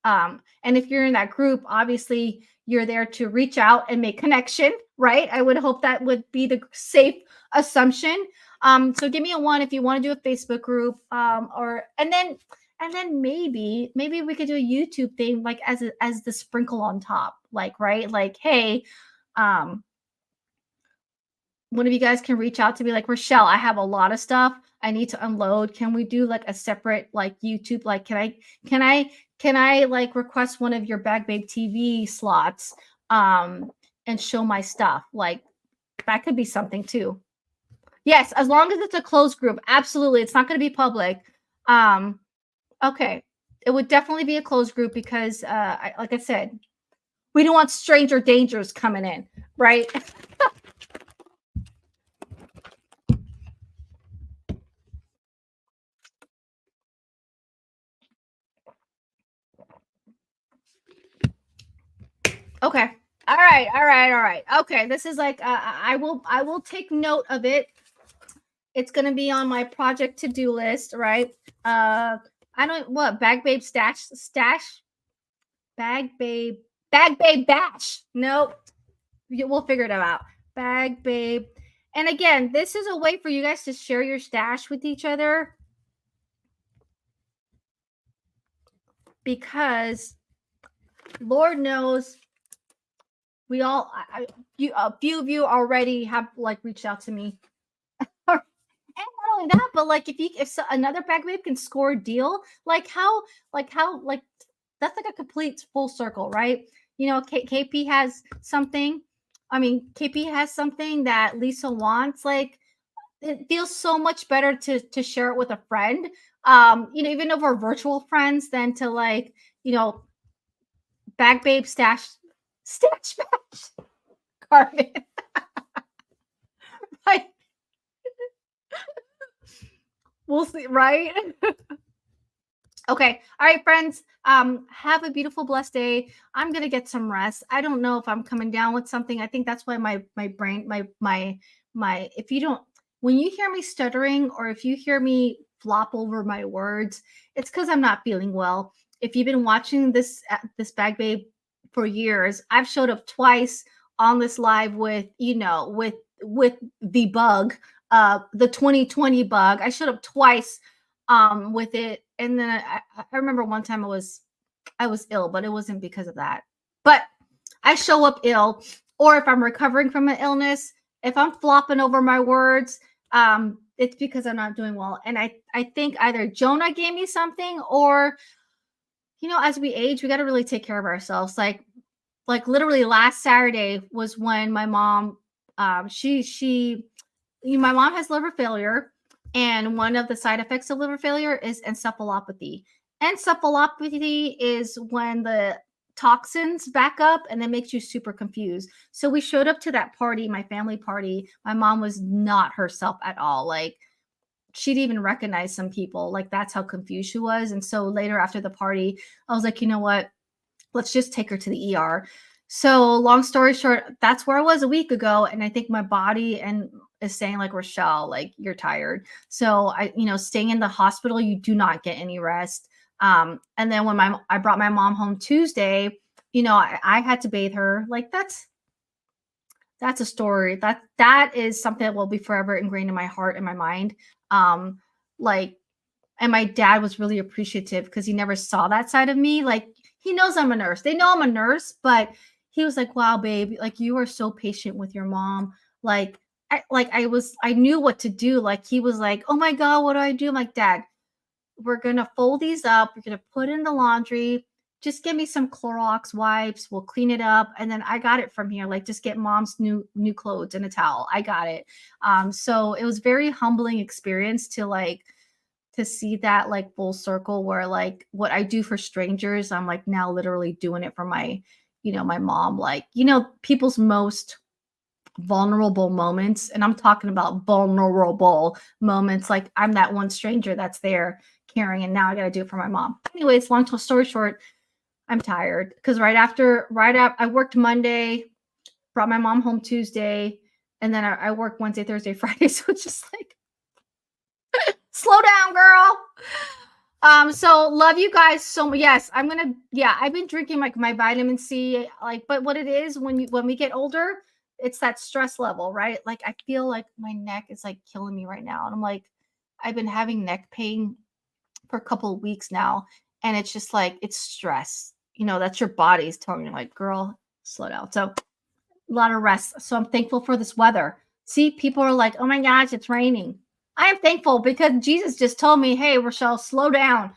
And if you're in that group, obviously you're there to reach out and make connection, right? I would hope that would be the safe assumption. So give me a one if you want to do a Facebook group, or and then maybe we could do a YouTube thing, like as the sprinkle on top, like right, like hey, um, one of you guys can reach out to me like, Rochelle, I have a lot of stuff I need to unload. Can we do like a separate like YouTube? Like, can I like request one of your Bag Babe TV slots, and show my stuff? Like that could be something too. Yes, as long as it's a closed group. Absolutely. It's not going to be public. Um, okay. It would definitely be a closed group because like I said, we don't want stranger dangers coming in, right? Okay. All right. All right. All right. Okay. This is like I will take note of it. It's gonna be on my project to-do list, right? I don't what Bag Babe stash Bag Babe Bag Babe Bash. Nope. We'll figure it out. Bag Babe. And again, this is a way for you guys to share your stash with each other, because Lord knows a few of you already have like reached out to me. And not only that, but like another Bag Babe can score a deal, like that's like a complete full circle, right? You know, KP has something. I mean, KP has something that Lisa wants. Like it feels so much better to share it with a friend. You know, even if we're virtual friends, than to like, you know, Bag Babe stash bash Carmen. Right. We'll see, right? Okay. All right, friends. Have a beautiful, blessed day. I'm gonna get some rest. I don't know if I'm coming down with something. I think that's why my brain, my if you don't when you hear me stuttering or if you hear me flop over my words, it's because I'm not feeling well. If you've been watching this Bag Babe for years, I've showed up twice on this live with, you know, with the bug, the 2020 bug. I showed up twice with it, and then I remember one time I was ill, but it wasn't because of that. But I show up ill, or if I'm recovering from an illness, if I'm flopping over my words, it's because I'm not doing well. And I think either Jonah gave me something, or you know, as we age, we got to really take care of ourselves. Like literally last Saturday was when my mom, she my mom has liver failure, and one of the side effects of liver failure is encephalopathy. Encephalopathy is when the toxins back up and that makes you super confused. So we showed up to that party, my family party. My mom was not herself at all. Like she'd even recognize some people. Like that's how confused she was. And so later after the party, I was like, you know what? Let's just take her to the ER. So long story short, that's where I was a week ago. And I think my body and is saying like, Rochelle, like you're tired. So staying in the hospital, you do not get any rest. And then when I brought my mom home Tuesday, I had to bathe her. Like that's a story. That is something that will be forever ingrained in my heart and my mind. Um, like, and my dad was really appreciative because he never saw that side of me. Like, he knows I'm a nurse. They know I'm a nurse, but he was like, "Wow, babe, like you are so patient with your mom." Like, I knew what to do. Like, he was like, "Oh my God, what do I do?" I'm like, "Dad, we're gonna fold these up. We're gonna put in the laundry. Just give me some Clorox wipes. We'll clean it up, and then I got it from here. Like, just get mom's new clothes and a towel. I got it." So it was very humbling experience to see that like full circle where like what I do for strangers, I'm like now literally doing it for my mom. Like, people's most vulnerable moments, and I'm talking about vulnerable moments, like I'm that one stranger that's there caring, and now I got to do it for my mom. Anyways, long story short, I'm tired because right after I worked Monday, brought my mom home Tuesday, and then I worked Wednesday, Thursday, Friday. So it's just like, slow down, girl. So love you guys so much. Yes, I've been drinking like my vitamin C, like, but what it is when we get older, it's that stress level, right? Like I feel like my neck is like killing me right now. And I'm like, I've been having neck pain for a couple of weeks now. And it's just like it's stress. That's your body's telling you, like, girl, slow down. So a lot of rest. So I'm thankful for this weather. See, people are like, oh my gosh, it's raining. I am thankful because Jesus just told me, hey, Rochelle, slow down.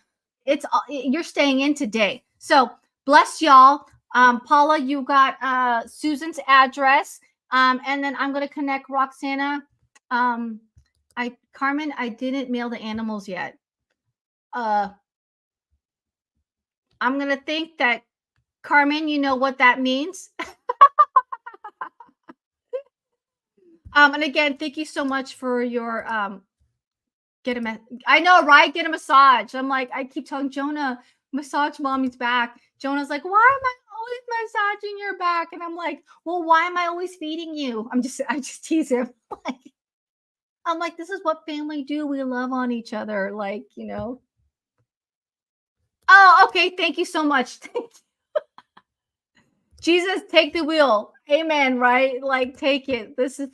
You're staying in today. So bless y'all. Paula, you got Susan's address. And then I'm gonna connect Roxana. Carmen, I didn't mail the animals yet. I'm gonna think that Carmen, you know what that means. And again, thank you so much for your I know, right? Get a massage. I'm like, I keep telling Jonah, massage mommy's back. Jonah's like, why am I always massaging your back? And I'm like, well, why am I always feeding you? I just tease him. I'm like, this is what family do. We love on each other. Like, Oh, okay. Thank you so much. Jesus, take the wheel. Amen, right? Like, take it. This is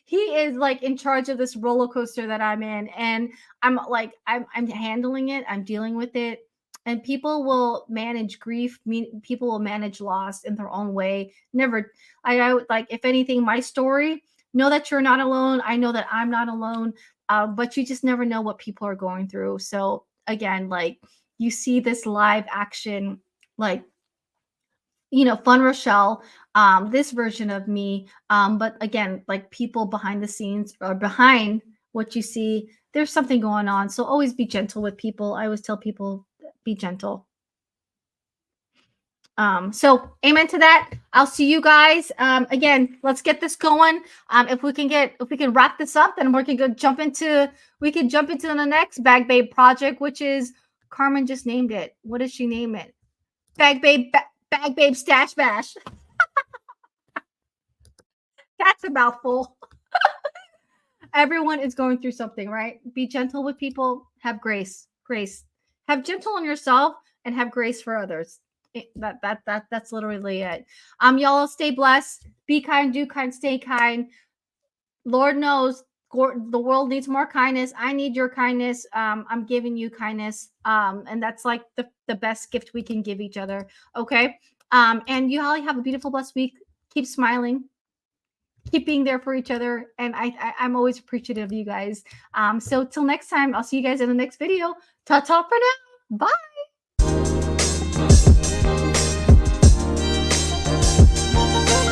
he is like in charge of this roller coaster that I'm in. And I'm handling it, I'm dealing with it. And people will manage grief, people will manage loss in their own way. Never, I would like, if anything, my story, know that you're not alone. I know that I'm not alone. But you just never know what people are going through. So again, like you see this live action, like fun Rochelle, this version of me. But again, like people behind the scenes or behind what you see, there's something going on. So always be gentle with people. I always tell people, be gentle. So amen to that. I'll see you guys. Again, let's get this going. If we can wrap this up, then we can jump into the next Bag Babe project, which is Carmen just named it. What did she name it? Bag Babe Stash Bash. That's a mouthful. Everyone is going through something, right? Be gentle with people. Have grace. Have gentle on yourself and have grace for others. That's literally it. Y'all stay blessed. Be kind. Do kind. Stay kind. Lord knows the world needs more kindness. I need your kindness. I'm giving you kindness. And that's like the best gift we can give each other. Okay. And you all have a beautiful, blessed week. Keep smiling. Keep being there for each other. And I'm always appreciative of you guys. So till next time, I'll see you guys in the next video. Ta-ta for now. Bye.